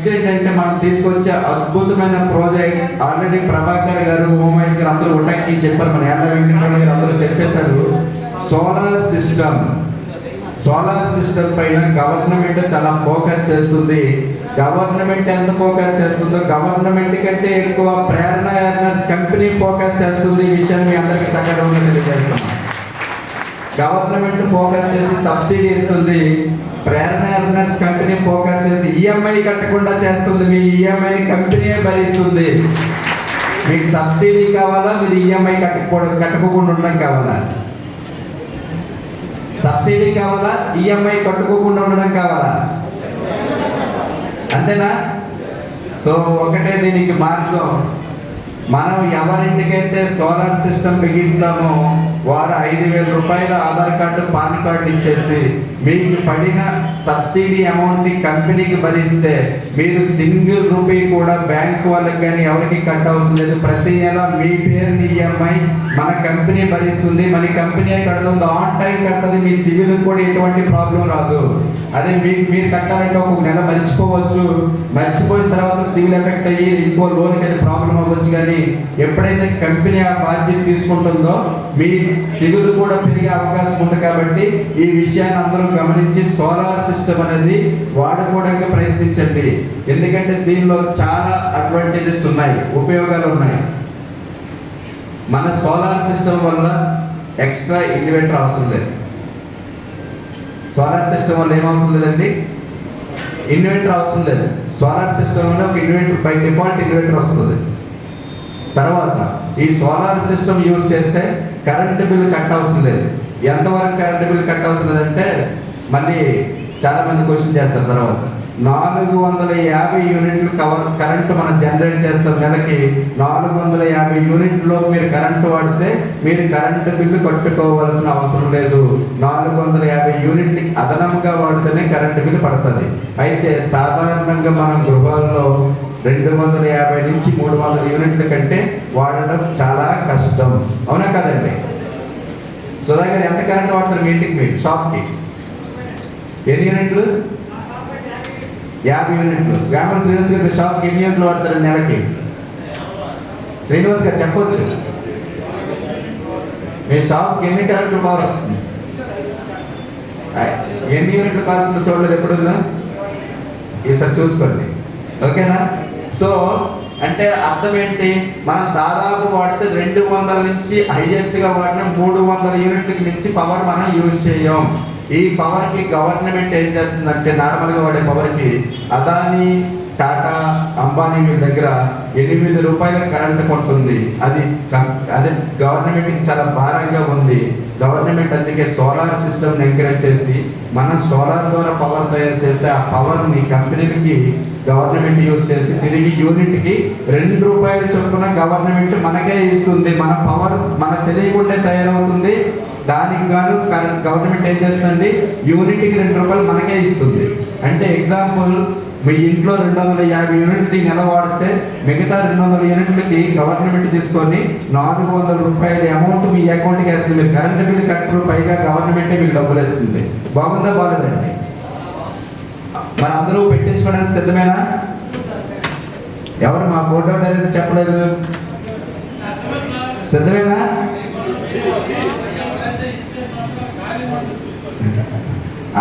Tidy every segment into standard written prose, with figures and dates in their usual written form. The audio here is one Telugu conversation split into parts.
నెక్స్ట్ ఏంటంటే మనం తీసుకొచ్చే అద్భుతమైన ప్రాజెక్ట్ ఆల్రెడీ ప్రభాకర్ గారు, ఉమామేష్ గారు అందరూ ఉటాకి చెప్పారు, మన యాళ్ళ వెంకటరమణ గారు అందరూ చెప్పేశారు. సోలార్ సిస్టమ్ పైన గవర్నమెంట్ చాలా ఫోకస్ చేస్తుంది. గవర్నమెంట్ ఎంత ఫోకస్ చేస్తుందో గవర్నమెంట్ కంటే ఎక్కువ ప్రేరణ ఎర్నర్స్ కంపెనీ ఫోకస్ చేస్తుంది. ఈ విషయాన్ని మీ అందరికీ సకాలంలో తెలియజేస్తున్నాం. గవర్నమెంట్ ఫోకస్ చేసి సబ్సిడీ ఇస్తుంది, ప్రేరణ ఎర్నర్స్ కంపెనీ ఫోకస్ చేసి ఈఎంఐ కట్టకుండా చేస్తుంది. మీ ఈఎంఐని కంపెనీయే భరిస్తుంది. మీకు సబ్సిడీ కావాలా, మీరు ఈఎంఐ కట్టుకోకుండా ఉండడం కావాలా? సబ్సిడీ కావాలా, ఈఎంఐ కట్టుకోకుండా ఉండడం కావాలా? అంతేనా? సో ఒకటే దీనికి మార్గం. మనం ఎవరింటికైతే సోలార్ సిస్టమ్ బిగిస్తామో వారు 5,000 రూపాయల ఆధార్ కార్డు, పాన్ కార్డు ఇచ్చేసి మీకు పడిన సబ్సిడీ అమౌంట్ని కంపెనీకి భరిస్తే మీరు సింగిల్ రూపీ కూడా బ్యాంక్ వాళ్ళకి కానీ ఎవరికి కట్ అవసరం లేదు. ప్రతి నెల మీ పేరుని ఈఎంఐ మన కంపెనీ భరిస్తుంది, మన కంపెనీ కడుతుంది, ఆన్ టైం కడుతుంది. మీ సివిల్ కూడా ఎటువంటి ప్రాబ్లం రాదు. అదే మీరు కట్టాలంటే ఒక్కొక్క నెల మర్చిపోవచ్చు, మర్చిపోయిన తర్వాత సివిల్ ఎఫెక్ట్ అయ్యి ఇంకో లోన్కి అది ప్రాబ్లం అవ్వచ్చు. కానీ ఎప్పుడైతే కంపెనీ ఆ బాధ్యత తీసుకుంటుందో మీ సివిల్ కూడా పెరిగే అవకాశం ఉంది. కాబట్టి ఈ విషయాన్ని అందరూ గమనించి సోలార్ సిస్టమ్ అనేది వాడుకోవడానికి ప్రయత్నించండి. ఎందుకంటే దీనిలో చాలా అడ్వాంటేజెస్ ఉన్నాయి, ఉపయోగాలు ఉన్నాయి. మన సోలార్ సిస్టమ్ వల్ల ఎక్స్ట్రా ఇన్వర్టర్ అవసరం లేదు. సోలార్ సిస్టమ్ వల్ల ఏం అవసరం లేదండి? ఇన్వర్టర్ అవసరం లేదు. సోలార్ సిస్టమ్ వల్ల ఒక ఇన్వర్టర్ బై డిఫాల్ట్ ఇన్వర్టర్ వస్తుంది. తర్వాత ఈ సోలార్ సిస్టమ్ యూజ్ చేస్తే కరెంటు బిల్లు కట్ అవసరం లేదు. ఎంతవరకు కరెంటు బిల్లు కట్ అవసరం లేదంటే మళ్ళీ చాలామంది క్వశ్చన్ చేస్తారు. తర్వాత 450 యూనిట్లు కరెంటు మనం జనరేట్ చేస్తాం. నెలకి 450 యూనిట్లో మీరు కరెంటు వాడితే మీరు కరెంటు బిల్లు కట్టుకోవాల్సిన అవసరం లేదు. 450 యూనిట్లకి అదనంగా వాడితేనే కరెంటు బిల్లు పడుతుంది. అయితే సాధారణంగా మనం గృహాల్లో 250 నుంచి 300 యూనిట్ల కంటే వాడడం చాలా కష్టం. అవునా కదండి? సుధాకర్ ఎంత కరెంట్ వాడతారు మీ ఇంటికి, మీరు షాప్కి? ఎన్ని యూనిట్లు? 50 యూనిట్లు. వేమల శ్రీనివాస్ గారు షాప్కి ఎన్ని యూనిట్లు వాడతారు నెలకి? శ్రీనివాస్ గారు చెప్పొచ్చు, మీ షాప్కి ఎన్ని కరెంటు పవర్ వస్తుంది? ఎన్ని యూనిట్లు కరెంట్ చూడలేదు ఎప్పుడున్నా? ఈసారి చూసుకోండి. ఓకేనా? సో అంటే అర్థం ఏంటి? మనం దాదాపు వాడితే 200 నుంచి హైయెస్ట్గా వాడిన 300 యూనిట్లకి మించి పవర్ మనం యూజ్ చేయం. ఈ పవర్కి గవర్నమెంట్ ఏం చేస్తుందంటే నార్మల్గా వాడే పవర్కి అదానీ, టాటా, అంబానీ వీళ్ళ దగ్గర 8 రూపాయల కరెంట్ కొంటుంది. అది గవర్నమెంట్కి చాలా భారంగా ఉంది. గవర్నమెంట్ అందుకే సోలార్ సిస్టమ్ని ఎంకరేజ్ చేసి మనం సోలార్ ద్వారా పవర్ తయారు చేస్తే ఆ పవర్ని కంపెనీలకి గవర్నమెంట్ యూజ్ చేసి తిరిగి యూనిట్కి 2 రూపాయల చొప్పున గవర్నమెంట్ మనకే ఇస్తుంది. మన పవర్ మన తెలియకుండా తయారవుతుంది. దానికి గాను గవర్నమెంట్ ఏం చేస్తుందండి, యూనిట్కి 2 రూపాయలు మనకే ఇస్తుంది. అంటే ఎగ్జాంపుల్, మీ ఇంట్లో 250 యూనిట్లు నెల వాడితే మిగతా 200 యూనిట్లకి గవర్నమెంట్ తీసుకొని 400 రూపాయల అమౌంట్ మీ అకౌంట్కి వేస్తుంది. మీరు కరెంటు బిల్లు కట్టరు, పైగా గవర్నమెంటే మీకు డబ్బులు వేస్తుంది. బాగుందా? బాగుందండి. మన అందరూ పెట్టించుకోవడానికి సిద్ధమేనా? ఎవరు మా బోర్డు ఆఫ్ డైరెక్టర్ చెప్పలేదు? సిద్ధమేనా?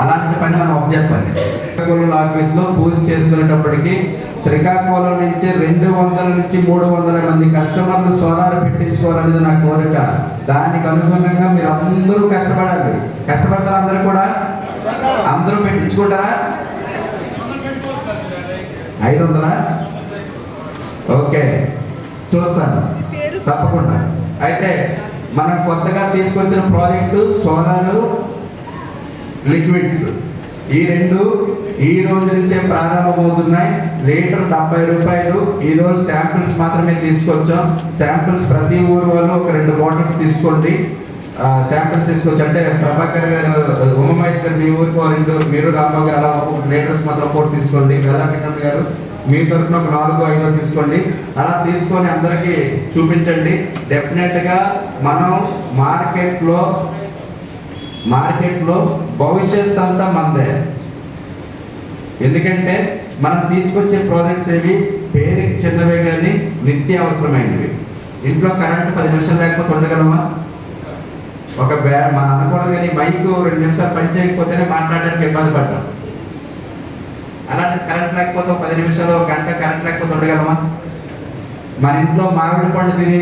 అలాంటి పని మనం చెప్పాలి. శ్రీకాకుళం ఆఫీస్లో పూజ చేసుకునేటప్పటికి శ్రీకాకుళం నుంచి 200 నుంచి 300 మంది కస్టమర్లు సోలార్ పెట్టించుకోవాలనేది నా కోరిక. దానికి అనుగుణంగా మీరు అందరూ కష్టపడాలి. కష్టపడతారా? అందరూ కూడా అందరూ పెట్టించుకుంటారా? 500? ఓకే, చూస్తాను తప్పకుండా. అయితే మనం కొత్తగా తీసుకొచ్చిన ప్రాజెక్టు సోలారు, లిక్విడ్స్, ఈ 2 ఈ రోజు నుంచే ప్రారంభమవుతున్నాయి. లీటర్ 70 రూపాయలు. ఈరోజు శాంపిల్స్ మాత్రమే తీసుకొచ్చాం. శాంపిల్స్ ప్రతి ఊరు వాళ్ళు ఒక 2 బాటిల్స్ తీసుకోండి. శాంపిల్స్ తీసుకొచ్చి, అంటే ప్రభాకర్ గారు, ఉమామేష్ గారు మీ ఊరికి 2, మీరు రాంబాబు గారు అలా ఒక లీటర్స్ మాత్రం 4 తీసుకోండి. వెల్లంకృష్ణ గారు మీ తరఫున ఒక 4-5 తీసుకోండి. అలా తీసుకొని అందరికీ చూపించండి. డెఫినెట్గా మనం మార్కెట్లో భవిష్యత్ అంతా మనదే. ఎందుకంటే మనం తీసుకొచ్చే ప్రాజెక్ట్స్ ఏవి పేరుకి చిన్నవే కానీ నిత్య అవసరమైనవి. ఇంట్లో కరెంట్ 10 నిమిషాలు లేకపోతే ఉండగలమా? ఒక మనం అనకూడదు కానీ మైక్ 2 నిమిషాలు పని చేయకపోతేనే మాట్లాడడానికి ఇబ్బంది పడ్డాం. అలాంటి కరెంట్ లేకపోతే 10 నిమిషాలు, ఒక గంట కరెంట్ లేకపోతే ఉండగలమా? మన ఇంట్లో మామిడి పండు తిని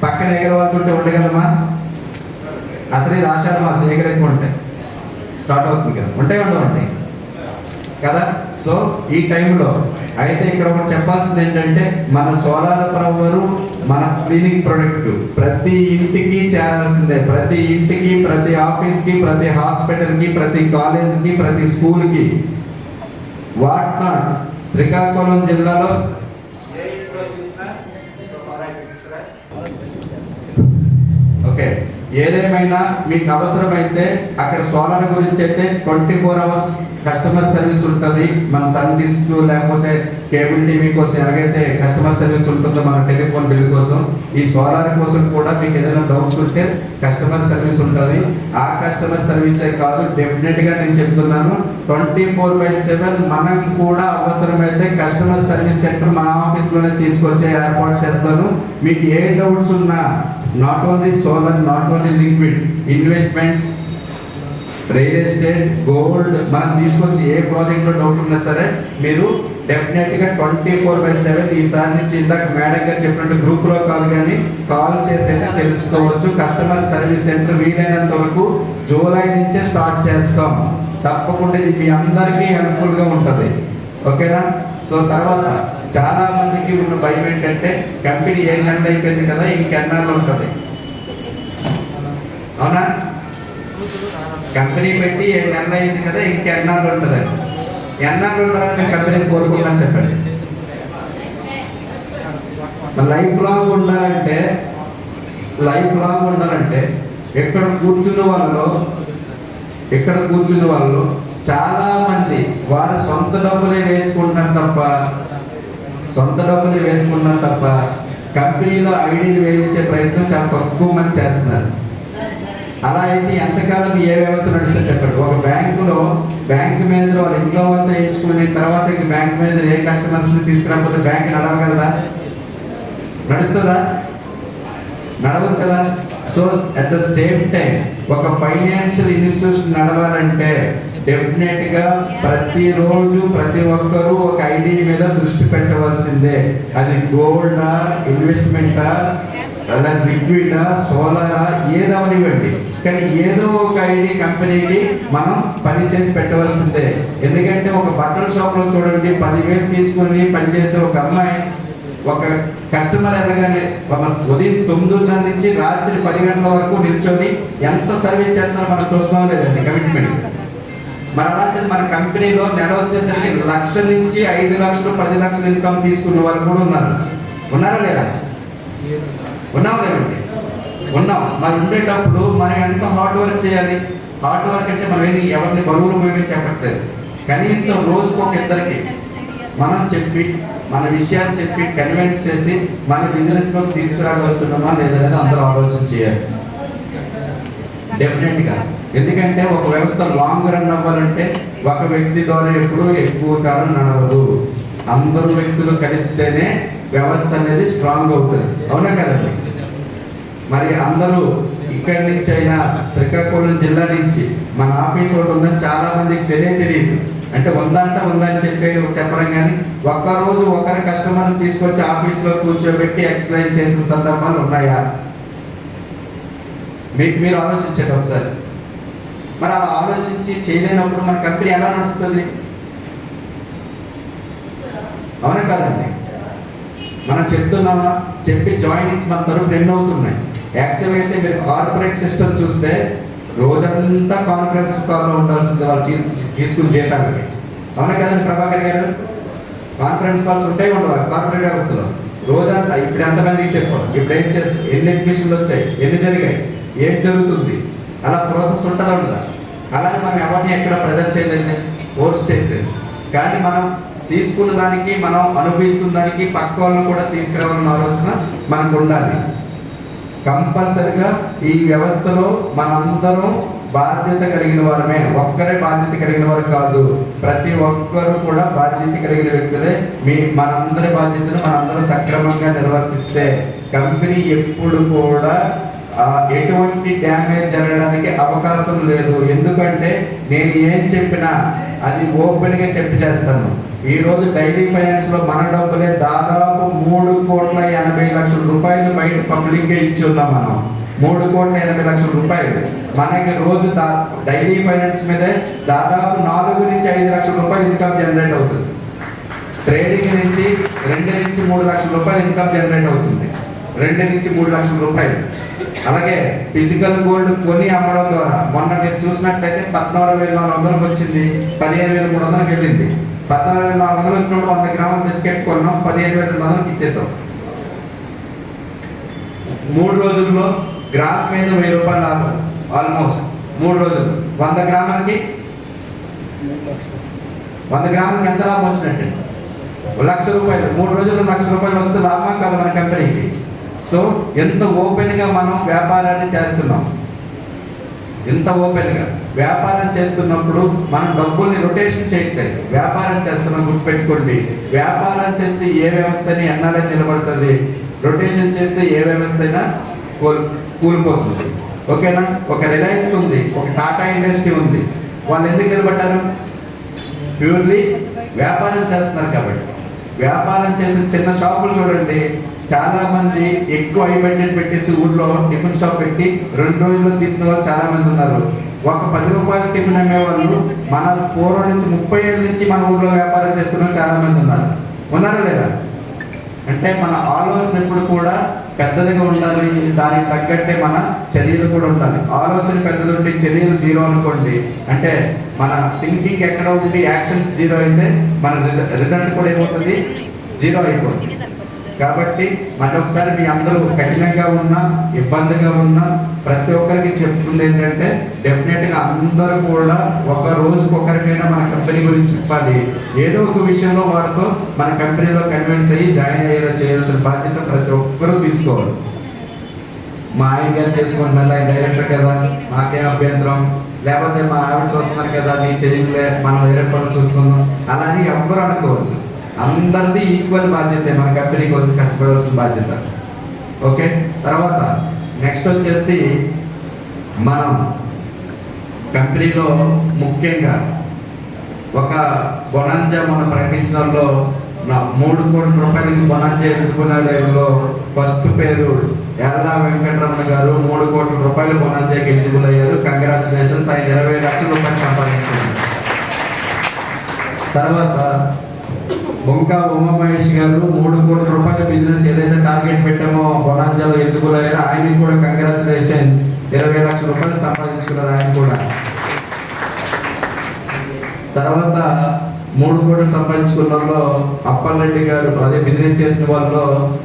పక్కన ఎగరవాళ్తుంటే ఉండగలమా? అసలు ఇది ఆషాఢ మాసం, ఎగర ఎక్కువ ఉంటాయి, స్టార్ట్ అవుతుంది కదా, ఉండవండి కదా. సో ఈ టైంలో అయితే ఇక్కడ ఒకటి చెప్పాల్సింది ఏంటంటే, మన సోలార్ పవర్ మన క్లీనింగ్ ప్రొడక్ట్ ప్రతి ఇంటికి చేరాల్సిందే. ప్రతి ఇంటికి, ప్రతి ఆఫీస్కి, ప్రతి హాస్పిటల్కి, ప్రతి కాలేజీకి, ప్రతి స్కూల్కి. వాట్ నాట్ శ్రీకాకుళం జిల్లాలో ఓకే, ఏదేమైనా మీకు అవసరమైతే అక్కడ సోలార్ గురించి అయితే 24 hours కస్టమర్ సర్వీస్ ఉంటుంది. మన సన్ డిస్క్ లేకపోతే కేబుల్ టీవీ కోసం ఎలాగైతే కస్టమర్ సర్వీస్ ఉంటుందో మన టెలిఫోన్ బిల్ కోసం, ఈ సోలార్ కోసం కూడా మీకు ఏదైనా డౌట్స్ ఉంటే కస్టమర్ సర్వీస్ ఉంటుంది. ఆ కస్టమర్ సర్వీసే కాదు, డెఫినెట్గా నేను చెప్తున్నాను 24/7 మనం కూడా అవసరమైతే కస్టమర్ సర్వీస్ సెంటర్ మన ఆఫీస్లోనే తీసుకొచ్చే ఏర్పాటు చేస్తాను. మీకు ఏ డౌట్స్ ఉన్నా, not only solar, not only liquid, investments, real estate, gold, మనం తీసుకొచ్చి ఏ ప్రాజెక్ట్లో డౌట్ ఉన్నా సరే మీరు డెఫినెట్గా 24/7 ఈసారి నుంచి ఇందాక మేడం గారు చెప్పినట్టు గ్రూప్లో కాదు కానీ కాల్ చేసి అయితే తెలుసుకోవచ్చు. కస్టమర్ సర్వీస్ సెంటర్ వీలైనంత వరకు జూలై నుంచే స్టార్ట్ చేస్తాం. తప్పకుండా ఇది మీ అందరికీ హెల్ప్ఫుల్గా ఉంటుంది. ఓకేనా? సో తర్వాత చాలా మందికి ఉన్న భయం ఏంటంటే, కంపెనీ 7 నెలలు అయిపోయింది కదా, ఇంకెన్నాళ్ళు ఉంటుంది? అవునా? కంపెనీ పెట్టి 7 నెలలు అయింది కదా, ఇంకెన్నాళ్ళు ఉంటుంది? ఎన్నాళ్ళు ఉండాలని నేను కంపెనీని కోరుకుంటాను చెప్పండి. లైఫ్ లాంగ్ ఉండాలంటే ఇక్కడ కూర్చున్న వాళ్ళు చాలా మంది వారి సొంత డబ్బులే వేసుకుంటున్నారు తప్ప కంపెనీలో ఐడీలు వేయించే ప్రయత్నం చాలా తక్కువ మంది చేస్తున్నారు. అలా అయితే ఎంతకాలం ఏ వ్యవస్థ నడుస్తుందో చెప్పండి. ఒక బ్యాంకులో బ్యాంక్ మేనేజర్ వాళ్ళ ఇంట్లో అంతా వేయించుకుని తర్వాత బ్యాంక్ మేనేజర్ ఏ కస్టమర్స్ని తీసుకురాకపోతే బ్యాంక్ నడవగలదా? నడుస్తుందా? నడవదు కదా. So at the same time ఒక ఫైనాన్షియల్ ఇన్స్టిట్యూషన్ నడవాలంటే డెఫినెట్గా ప్రతిరోజు ప్రతి ఒక్కరూ ఒక ఐడి మీద దృష్టి పెట్టవలసిందే. అది గోల్డా, ఇన్వెస్ట్మెంటా, అలా లిక్విడా, సోలారా, ఏదవనివ్వండి, కానీ ఏదో ఒక ఐడి కంపెనీకి మనం పని చేసి పెట్టవలసిందే. ఎందుకంటే ఒక బట్టల షాప్లో చూడండి, 10,000 తీసుకొని పనిచేసే ఒక అమ్మాయి ఒక కస్టమర్ ఎలాగానే ఉదయం 9:30 నుంచి రాత్రి 10 గంటల వరకు నిల్చొని ఎంత సర్వీస్ చేస్తున్నారో మనం చూస్తున్నాం లేదండి, కమిట్మెంట్. మరి అలాంటిది మన కంపెనీలో నెల వచ్చేసరికి 1,00,000 నుంచి 5 లక్షలు 10 లక్షలు ఇన్కమ్ తీసుకున్న వాళ్ళు కూడా ఉన్నారా లేదా? లేవండి, ఉన్నాం. మరి ఉండేటప్పుడు మనం ఎంత హార్డ్ వర్క్ చేయాలి? హార్డ్ వర్క్ అంటే మనం ఎవరిని బరువులు మేమేం చెప్పట్లేదు, కనీసం రోజుకు ఒక ఇద్దరికి మనం చెప్పి మన విషయాలు చెప్పి కన్విన్స్ చేసి మన బిజినెస్లోకి తీసుకురాగలుగుతున్నామా లేదనేది అందరూ ఆలోచన చేయాలి డెఫినెట్గా. ఎందుకంటే ఒక వ్యవస్థ లాంగ్ రన్ అవ్వాలంటే ఒక వ్యక్తి ద్వారా ఎప్పుడూ ఎక్కువ కాలం నడవదు. అందరూ వ్యక్తులు కలిస్తేనే వ్యవస్థ అనేది స్ట్రాంగ్ అవుతుంది. అవునా కదండి? మరి అందరూ ఇక్కడి నుంచి అయినా శ్రీకాకుళం జిల్లా నుంచి మన ఆఫీస్ ఒకటి ఉందని చాలా మందికి తెలియదు. అంటే ఉందని చెప్పడం కానీ ఒక్కరోజు ఒకరి కస్టమర్ తీసుకొచ్చి ఆఫీస్లో కూర్చోబెట్టి ఎక్స్ప్లెయిన్ చేసిన సందర్భాలు ఉన్నాయా? మీరు ఆలోచించండి ఒకసారి. మరి అలా ఆలోచించి చేయలేనప్పుడు మన కంపెనీ ఎలా నడుస్తుంది? అవునా కాదండి? మనం చెప్తున్నామా? చెప్పి జాయినింగ్స్ మన తరపున ఎన్ని అవుతున్నాయి? యాక్చువల్గా అయితే మీరు కార్పొరేట్ సిస్టమ్ చూస్తే రోజంతా కాన్ఫరెన్స్ కాల్లో ఉండాల్సింది వాళ్ళు తీసుకుని జీతాలకి. అవునా కదండి ప్రభాకర్ గారు? కాన్ఫరెన్స్ కాల్స్ ఉంటాయి ఉండవు కార్పొరేట్ వ్యవస్థలో రోజంతా. ఇప్పుడు ఎంతమందికి చెప్పారు, ఇప్పుడు ఏం చేస్తారు, ఎన్ని అడ్మిషన్లు వచ్చాయి, ఎన్ని జరిగాయి, ఏం జరుగుతుంది, అలా ప్రాసెస్ ఉంటుందా ఉండదా? అలాగే మనం ఎవరిని ఎక్కడ ప్రెజర్ చేయలేదు, ఫోర్స్ చేయలేదు. కానీ మనం తీసుకున్న దానికి, మనం అనుభవిస్తున్న దానికి పక్క వాళ్ళని కూడా తీసుకురావాలన్న ఆలోచన మనకు ఉండాలి. కంపల్సరిగా ఈ వ్యవస్థలో మనందరం బాధ్యత కలిగిన వారమే. ఒక్కరే బాధ్యత కలిగిన వారు కాదు, ప్రతి ఒక్కరు కూడా బాధ్యత కలిగిన వ్యక్తులే. మనందరి బాధ్యతను మనందరూ సక్రమంగా నిర్వర్తిస్తే కంపెనీ ఎప్పుడు కూడా ఎటువంటి డ్యామేజ్ జరగడానికి అవకాశం లేదు. ఎందుకంటే నేను ఏం చెప్పినా అది ఓపెన్గా చెప్పి చేస్తాను. ఈరోజు డైలీ ఫైనాన్స్లో మన డబ్బులే దాదాపు 3,80,00,000 రూపాయలు బయట పబ్లిక్గా ఇచ్చి ఉన్నాం. మనం 3,80,00,000 రూపాయలు మనకి రోజు డైలీ ఫైనాన్స్ మీదే దాదాపు 4 నుంచి 5 లక్షల రూపాయలు ఇన్కమ్ జనరేట్ అవుతుంది. ట్రేడింగ్ నుంచి 2 నుంచి 3 లక్షల రూపాయలు ఇన్కమ్ జనరేట్ అవుతుంది. 2 నుంచి 3 లక్షల రూపాయలు. అలాగే ఫిజికల్ గోల్డ్ కొని అమ్మడం ద్వారా మొన్న మీరు చూసినట్లయితే 14,400 వచ్చింది, 15,300 వెళ్ళింది. 14,400 వచ్చినప్పుడు 100 గ్రాముల బిస్కెట్ కొన్నాం, 15,200 ఇచ్చేసాం. 3 రోజుల్లో గ్రామ్ మీద 1000 రూపాయలు లాభం. ఆల్మోస్ట్ 3 రోజులు 100 గ్రాములకి ఎంత లాభం వచ్చినట్టే? 1,00,000 రూపాయలు. 3 రోజుల్లో 1,00,000 రూపాయలు వస్తే లాభం కాదు మన కంపెనీకి. సో ఎంత ఓపెన్గా మనం వ్యాపారాన్ని చేస్తున్నాం. ఎంత ఓపెన్గా వ్యాపారం చేస్తున్నప్పుడు మనం డబ్బుల్ని రొటేషన్ చేయట్లేదు, వ్యాపారం చేస్తున్నాం. గుర్తుపెట్టుకోండి, వ్యాపారం చేస్తే ఏ వ్యవస్థ అయినా ఎన్నాలని నిలబడుతుంది, రొటేషన్ చేస్తే ఏ వ్యవస్థ అయినా కూలిపోతుంది. ఓకేనా? ఒక రిలయన్స్ ఉంది, ఒక టాటా ఇండస్ట్రీ ఉంది. వాళ్ళు ఎందుకు నిలబడ్డారు? ప్యూర్లీ వ్యాపారం చేస్తున్నారు కాబట్టి. వ్యాపారం చేసిన చిన్న షాపులు చూడండి, చాలా మంది ఎక్కువ హై బడ్జెట్ పెట్టేసి ఊర్లో టిఫిన్ షాప్ పెట్టి 2 రోజుల్లో తీసిన వాళ్ళు చాలా మంది ఉన్నారు. ఒక 10 రూపాయల టిఫిన్ అమ్మేవాళ్ళు మన పూర్వం నుంచి 30 ఏళ్ళ నుంచి మన ఊర్లో వ్యాపారం చేస్తున్న చాలా మంది ఉన్నారు. ఉన్నారా లేదా? అంటే మన ఆలోచన ఎప్పుడు కూడా పెద్దదిగా ఉండాలి, దానికి తగ్గట్టే మన చర్యలు కూడా ఉండాలి. ఆలోచన పెద్దది ఉండి చర్యలు 0 అనుకోండి, అంటే మన థింకింగ్ ఎక్కడ ఉండి యాక్షన్స్ 0 అయితే మన రిజల్ట్ కూడా ఏమవుతుంది? 0 అయిపోతుంది. కాబట్టి మళ్ళీ ఒకసారి మీ అందరూ కఠినంగా ఉన్నా ఇబ్బందిగా ఉన్నా ప్రతి ఒక్కరికి చెప్తుంది ఏంటంటే, డెఫినెట్గా అందరూ కూడా ఒక రోజుకొకరికైనా మన కంపెనీ గురించి చెప్పాలి. ఏదో ఒక విషయంలో వారితో మన కంపెనీలో కన్విన్స్ అయ్యి జాయిన్ అయ్యేలా చేయాల్సిన బాధ్యత ప్రతి ఒక్కరూ తీసుకోవాలి. మా ఆయన గారు చేసుకుంటున్నారు, ఆయన డైరెక్టర్ కదా, మాకేం అభ్యంతరం, లేకపోతే మా ఆవిడ చూస్తున్నారు కదా, నీ చేయలే, మనం వేరే పనులు చూసుకుందాం, అలా అని ఎవ్వరు అనుకోవద్దు. అందరిది ఈక్వల్ బాధ్యత, మన కంపెనీ కోసం కష్టపడాల్సిన బాధ్యత. ఓకే, తర్వాత నెక్స్ట్ వచ్చేసి మనం కంపెనీలో ముఖ్యంగా ఒక బొనాంజా మనం ప్రకటించడంలో 3 కోట్ల రూపాయలకి బొనాంజా ఎంచుకునే లైవ్లో ఫస్ట్ పేరు ఎల్లా వెంకటరమణ గారు. 3 కోట్ల రూపాయలు బొనాంజాకి ఎలిజిబుల్ అయ్యారు. కంగ్రాచులేషన్స్. ఆయన 20 లక్షల రూపాయలు సంపాదించుకున్నారు. తర్వాత బొంకా ఉమామహేష్ గారు 3 కోట్ల రూపాయల బిజినెస్ ఏదైతే టార్గెట్ పెట్టామో బొనాంజాలో ఎలిజిబుల్ అయ్యారో ఆయనకి కూడా కంగ్రాచులేషన్స్. 20 లక్షల రూపాయలు సంపాదించుకున్నారు ఆయన కూడా. తర్వాత 3 కోట్లు సంపాదించుకున్న వాళ్ళు అప్పలరెడ్డి గారు, అదే బిజినెస్ చేసిన వాళ్ళు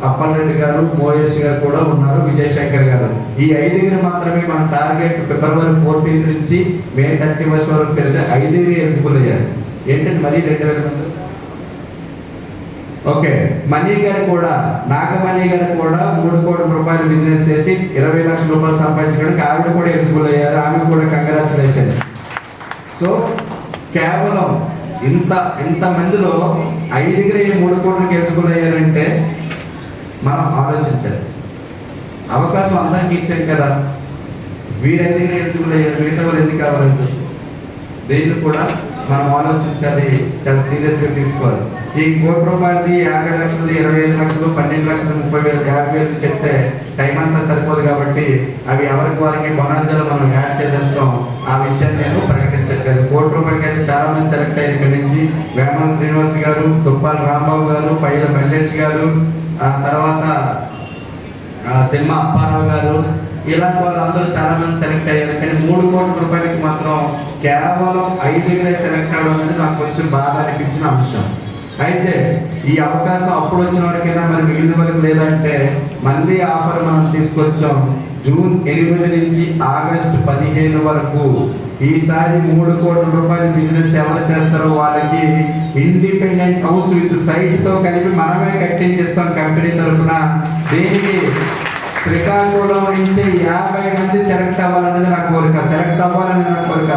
అప్పలరెడ్డి గారు, మోయేష్ గారు కూడా ఉన్నారు, విజయశంకర్ గారు. ఈ 5 మాత్రమే మన టార్గెట్ ఫిబ్రవరి 14 నుంచి మే 31 వరకు పెడితే 5 ఎలిజిబుల్ అయ్యారు. ఏంటంటే మరీ 2,000 మంది. ఓకే, మనీ గారు కూడా, నాగమణి గారు కూడా 3 కోట్ల రూపాయలు బిజినెస్ చేసి 20 లక్షల రూపాయలు సంపాదించడానికి ఆవిడ కూడా ఎలిజిబుల్ అయ్యారు. ఆమెకు కూడా కంగ్రాచులేషన్స్. సో కేవలం ఇంత మందిలో 5 3 కోట్లకి ఎలిజిబుల్ అయ్యారంటే మనం ఆలోచించాలి. అవకాశం అందరికీ ఇచ్చాం కదా, వీరు 5 ఎలిజిబుల్ అయ్యారు, మిగతా వాళ్ళు ఎందుకు కావాలేదు? దీన్ని కూడా మనం ఆలోచించాలి, చాలా సీరియస్గా తీసుకోవాలి. ఈ 1 కోటి రూపాయలది 50 లక్షలు, 25 లక్షలు, 12 లక్షలు, 30,000, 50,000 చెప్తే టైం అంతా సరిపోదు. కాబట్టి అవి ఎవరికి వారికి బొనాంజాలు మనం యాడ్ చేసేస్తాం. ఆ విషయాన్ని నేను ప్రకటించట్లేదు. 1 కోటి రూపాయలకి అయితే చాలా మంది సెలెక్ట్ అయ్యారు. ఇక్కడి నుంచి వేమల శ్రీనివాస్ గారు, తుప్పాల రాంబాబు గారు, పైల మల్లేష్ గారు, తర్వాత సింహ అప్పారావు గారు, ఇలాంటి వాళ్ళందరూ చాలా మంది సెలెక్ట్ అయ్యారు. కానీ 3 కోట్ల రూపాయలకి మాత్రం కేవలం 5 సెలెక్ట్ అవడం అనేది నాకు కొంచెం బాధ అనిపించిన అంశం. అయితే ఈ అవకాశం అప్పుడు వచ్చిన వరకైనా మరి మిగిలిన వరకు లేదంటే మళ్ళీ ఆఫర్ మనం తీసుకొచ్చాం. జూన్ 8 నుంచి ఆగస్టు 15 వరకు ఈసారి 3 కోట్ల రూపాయల బిజినెస్ ఎవరు చేస్తారో వాళ్ళకి ఇండిపెండెంట్ హౌస్ విత్ సైట్తో కలిపి మనమే కట్టించేస్తాం కంపెనీ తరఫున. దేనికి? శ్రీకాకుళం నుంచి 50 మంది సెలెక్ట్ అవ్వాలనేది నా కోరిక. సెలెక్ట్ అవ్వాలనేది నా కోరిక.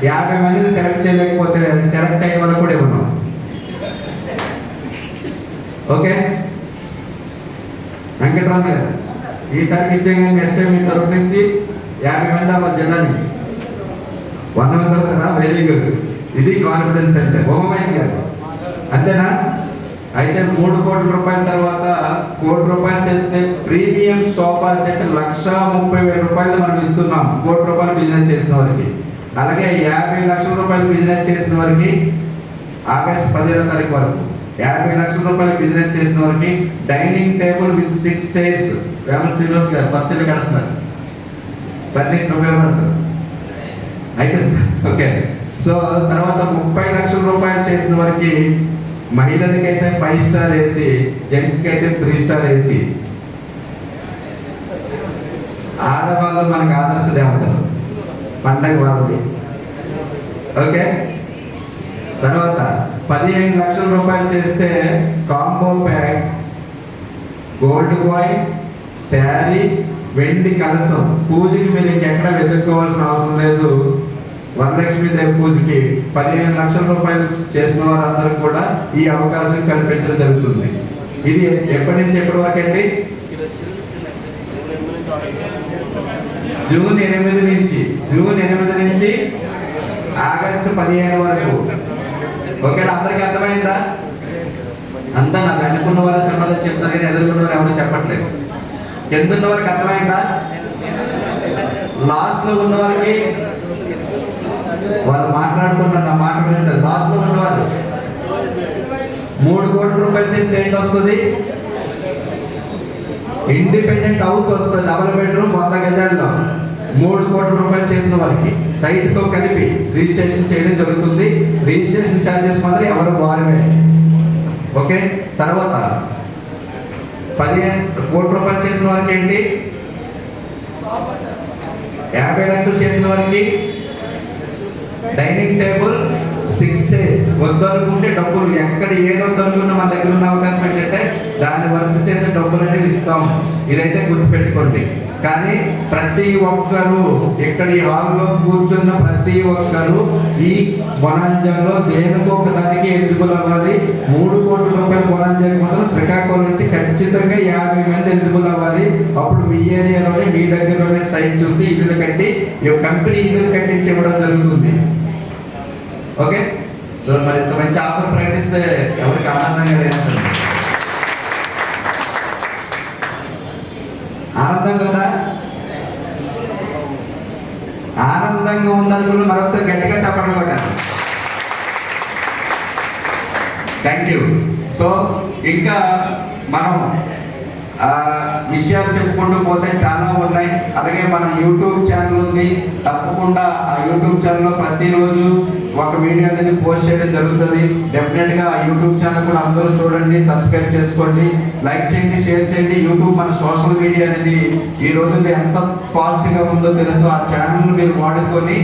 50 మందిని సెలెక్ట్ చేయలేకపోతే అది సెలెక్ట్ అయిన వాళ్ళకి కూడా ఇవ్వను. ఓకే వెంకటరామ్ గారు, ఈసారికి ఇచ్చే నెక్స్ట్ టైం మీ తరపు నుంచి 50 మంది అవ్వాలి. జిల్లా నుంచి 100 మంది అవుతారా? Very good. ఇది కాన్ఫిడెన్స్ అంటే. ఉమామేష్ గారు అంతేనా? అయితే 3 కోట్ల రూపాయల తర్వాత 1 కోటి రూపాయలు చేస్తే ప్రీమియం సోఫా సెట్ 1,30,000 రూపాయలు మనం ఇస్తున్నాం 1 కోటి రూపాయలు బిజినెస్ చేసిన వారికి. అలాగే 50 లక్షల రూపాయలు బిజినెస్ చేసిన వారికి ఆగస్టు 15వ తారీఖు వరకు 50 లక్షల రూపాయలు బిజినెస్ చేసిన వారికి dining table with 6 chairs Vemala Srinivas గారు పత్తిలు కడుతున్నారు. ఫర్నిచర్ ఉపయోగపడతారు. అయిపోయింది. ఓకే. సో తర్వాత 30 లక్షల రూపాయలు చేసిన వారికి మహిళలకైతే 5 స్టార్ ఏసీ, జెంట్స్కి అయితే 3 స్టార్ ఏసీ. ఆడవాళ్ళు మనకు ఆదర్శ దేవతలు, పండగ వాళ్ళది. ఓకే. తర్వాత 15 లక్షల రూపాయలు చేస్తే combo pack, gold coin, sari, వెండి కలసం. పూజకి మీరు ఇంకెక్కడ వెతుక్కోవాల్సిన అవసరం లేదు. వరలక్ష్మీదేవి పూజకి 15 లక్షల రూపాయలు చేసిన వారందరూ కూడా ఈ అవకాశం కల్పించడం జరుగుతుంది. ఇది ఎప్పటి నుంచి ఎప్పటి వరకు అండి? జూన్ 8 నుంచి ఆగస్టు 15 వరకు. ఓకేనా? అందరికీ అర్థమైందా? అంతా నా వెనుకున్న వారి సంబంధం చెప్తారు కానీ ఎదుర్కొన్న వారు ఎవరు చెప్పట్లేదు. కిందున్న వారికి అర్థమైందా? లాస్ట్లో ఉన్న వారికి వాళ్ళు మాట్లాడుకున్నారు. నా మాట వింటారు. లాస్ట్లో ఉన్న వాళ్ళు 3 కోట్ల రూపాయలు చేస్తే ఏంటి వస్తుంది? ఇండిపెండెంట్ హౌస్ వస్తుంది. డబుల్ బెడ్రూమ్ 100 గజాల్లో 3 కోట్ల రూపాయలు చేసిన వారికి సైట్తో కలిపి రిజిస్ట్రేషన్ చేయడం జరుగుతుంది. రిజిస్ట్రేషన్ ఛార్జెస్ మాత్రం ఎవరు వారమే. ఓకే. తర్వాత 15 కోట్ల రూపాయలు చేసిన వారికి ఏంటి? 50 లక్షలు చేసిన వారికి డైనింగ్ టేబుల్ 6 చైర్స్. వద్దు అనుకుంటే డబ్బులు ఎక్కడ ఏదొద్దు అనుకున్నా మన దగ్గర ఉన్న అవకాశం ఏంటంటే దాన్ని వర్క్ చేసే డబ్బులు అనేవి ఇస్తాం. ఇదైతే గుర్తుపెట్టుకోండి. కానీ ప్రతి ఒక్కరూ ఇక్కడ ఈ హాల్లో కూర్చున్న ప్రతి ఒక్కరూ ఈ బొనాంజాలో దేనికో ఒక దానికి ఎలిజిబుల్ అవ్వాలి. 3 కోట్ల రూపాయల బొనాంజాకి మాత్రం శ్రీకాకుళం నుంచి ఖచ్చితంగా 50 మంది ఎలిజిబుల్ అవ్వాలి. అప్పుడు మీ ఏరియాలోనే మీ దగ్గరలోనే సైట్ చూసి ఇల్లు కట్టి కంపెనీ ఇల్లు కట్టించి ఇవ్వడం జరుగుతుంది. ఓకే. సో మరి ఇంత మంచి ఆఫర్ ప్రకటిస్తే ఎవరికి ఆనందంగా లేదు? ఆనందంగా ఉందా? ఆనందంగా ఉందనుకున్న మరొకసారి గట్టిగా చప్పట్లు కొట్టాలి. Thank you. సో ఇంకా మనం విషయాలు చెప్పుకుంటూ పోతే చాలా ఉన్నాయి. అలాగే మన యూట్యూబ్ ఛానల్ ఉంది. తప్పకుండా ఆ యూట్యూబ్ ఛానల్లో ప్రతిరోజు ఒక వీడియో అనేది పోస్ట్ చేయడం జరుగుతుంది. డెఫినెట్గా ఆ యూట్యూబ్ ఛానల్ కూడా అందరూ చూడండి, సబ్స్క్రైబ్ చేసుకోండి, లైక్ చేయండి, షేర్ చేయండి. యూట్యూబ్ మన సోషల్ మీడియా అనేది ఈ రోజుల్లో ఎంత ఫాస్ట్గా ఉందో తెలుసు. ఆ ఛానల్ మీరు వాడుకొని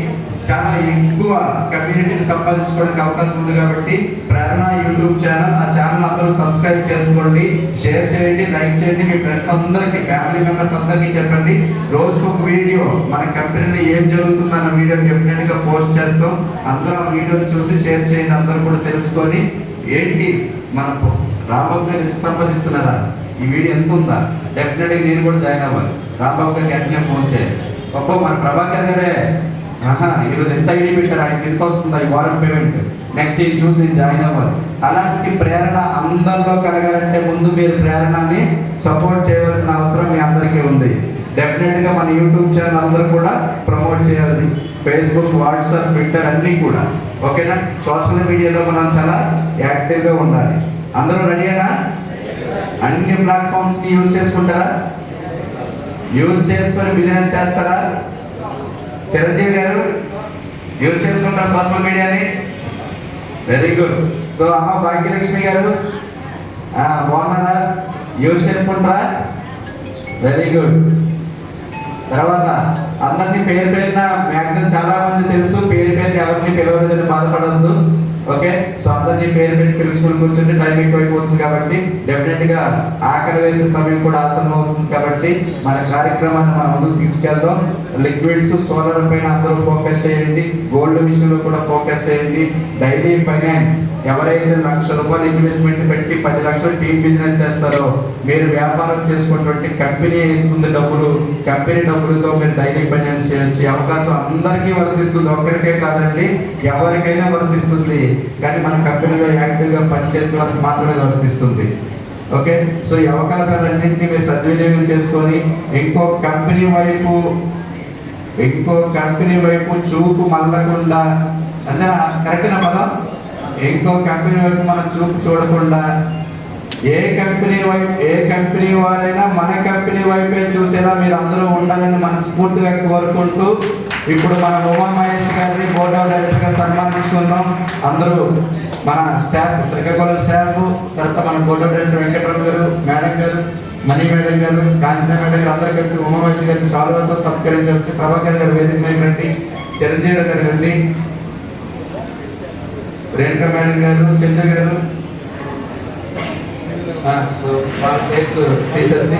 చాలా ఎక్కువ కమ్యూనిటీని సంపాదించుకోవడానికి అవకాశం ఉంది. కాబట్టి ప్రేరణ యూట్యూబ్ ఛానల్, ఆ ఛానల్ అందరూ సబ్స్క్రైబ్ చేసుకోండి, షేర్ చేయండి, లైక్ చేయండి. మీ ఫ్రెండ్స్ అందరికీ, ఫ్యామిలీ మెంబర్స్ అందరికీ చెప్పండి. రోజుకు ఒక వీడియో మన కంపెనీలో ఏం జరుగుతుందన్న వీడియో డెఫినెట్గా పోస్ట్ చేస్తాం. అందరూ ఆ వీడియోని చూసి షేర్ చేయండి. అందరూ కూడా తెలుసుకొని ఏంటి మన రాంబాబు గారు ఎంత సంపాదిస్తున్నారా, ఈ వీడియో ఎంత ఉందా, డెఫినెట్గా నేను కూడా జాయిన్ అవ్వాలి. రాంబాబు గారికి వెంటనే ఫోన్ చేయాలి. గొప్ప మన ప్రభాకర్ గారే ఈరోజు ఎంత ఐడి పెట్టారు, ఆయనకి ఎంత వస్తుందా ఈ వారం పేమెంట్, నెక్స్ట్ ఇది చూసి నేను జాయిన్ అవ్వాలి. అలాంటి ప్రేరణ అందరిలో కలగాలంటే ముందు మీరు ప్రేరణని సపోర్ట్ చేయవలసిన అవసరం మీ అందరికీ ఉంది. డెఫినెట్గా మన యూట్యూబ్ ఛానల్ అందరూ కూడా ప్రమోట్ చేయాలి. ఫేస్బుక్, వాట్సాప్, ట్విట్టర్ అన్నీ కూడా. ఓకేనా? సోషల్ మీడియాలో మనం చాలా యాక్టివ్గా ఉండాలి. అందరూ రెడీనా? అన్ని ప్లాట్ఫామ్స్ని యూజ్ చేసుకుంటారా? యూజ్ చేసుకొని బిజినెస్ చేస్తారా? చిరంజీవి గారు యూజ్ చేసుకుంటారా సోషల్ మీడియాని? Very good. సో అమ్మ భాగ్యలక్ష్మి గారు బాగున్నారా? యూజ్ చేసుకుంటారా? Very good. తర్వాత అందరినీ పేరు పేరున మ్యాక్సిమం చాలా మంది తెలుసు, పేరు పేరుని ఎవరిని పిలవలేదని బాధపడద్దు. ఓకే. సో అందరినీ పేరు పెట్టి పిలుచుకుని కూర్చుంటే టైం ఎక్కువైపోతుంది కాబట్టి డెఫినెట్గా ఆకలి వేసే సమయం కూడా ఆసనం అవుతుంది కాబట్టి మన కార్యక్రమాన్ని మనం ముందుకు తీసుకెళ్దాం. లిక్విడ్స్ సోలార్ పైన అందరూ ఫోకస్ చేయండి, గోల్డ్ విషయంలో కూడా ఫోకస్ చేయండి. డైలీ ఫైనాన్స్ ఎవరైతే ₹1,00,000 ఇన్వెస్ట్మెంట్ పెట్టి 10 లక్షలు టీమ్ బిజినెస్ చేస్తారో మీరు వ్యాపారం చేసుకున్నటువంటి కంపెనీ ఇస్తుంది డబ్బులు, కంపెనీ డబ్బులతో మీరు డైలీ ఫైనాన్స్ చేయొచ్చు. అవకాశం అందరికీ వర్తిస్తుంది, ఒక్కరికే కాదండి, ఎవరికైనా వర్తిస్తుంది. కానీ మన కంపెనీలో యాక్టివ్గా పనిచేసే వారికి మాత్రమే వర్తిస్తుంది. ఓకే. సో ఈ అవకాశాలన్నింటినీ మీరు సద్వినియోగం చేసుకొని ఇంకో కంపెనీ వైపు చూపు మళ్ళకుండా, అంతేనా? కరెక్ట్ నా పదం? ఇంకో కంపెనీ వైపు మనం చూపు చూడకుండా ఏ కంపెనీ వారైనా మన కంపెనీ వైపే చూసేలా మీరు అందరూ ఉండాలని మనస్ఫూర్తిగా కోరుకుంటూ ఇప్పుడు మన ఉమా మహేష్ గారిని బోర్డ్ ఆఫ్ డైరెక్టర్గా సన్మానించుకుందాం. అందరూ మన స్టాఫ్, శ్రీకాకుళం స్టాఫ్, తర్వాత మన బోర్డ్ ఆఫ్ డైరెక్టర్ వెంకటరమణ గారు, మేడం గారు, మణి మేడం గారు, కాంచన మేడం గారు అందరూ కలిసి ఉమా మహేష్ గారిని సాల్వాతో సత్కరించాల్సి. ప్రభాకర్ గారు వేదిక మీద రండి, చిరంజీవి గారు రండి, రేణుకా మేడం గారు, చంద్ర గారు తీసేసి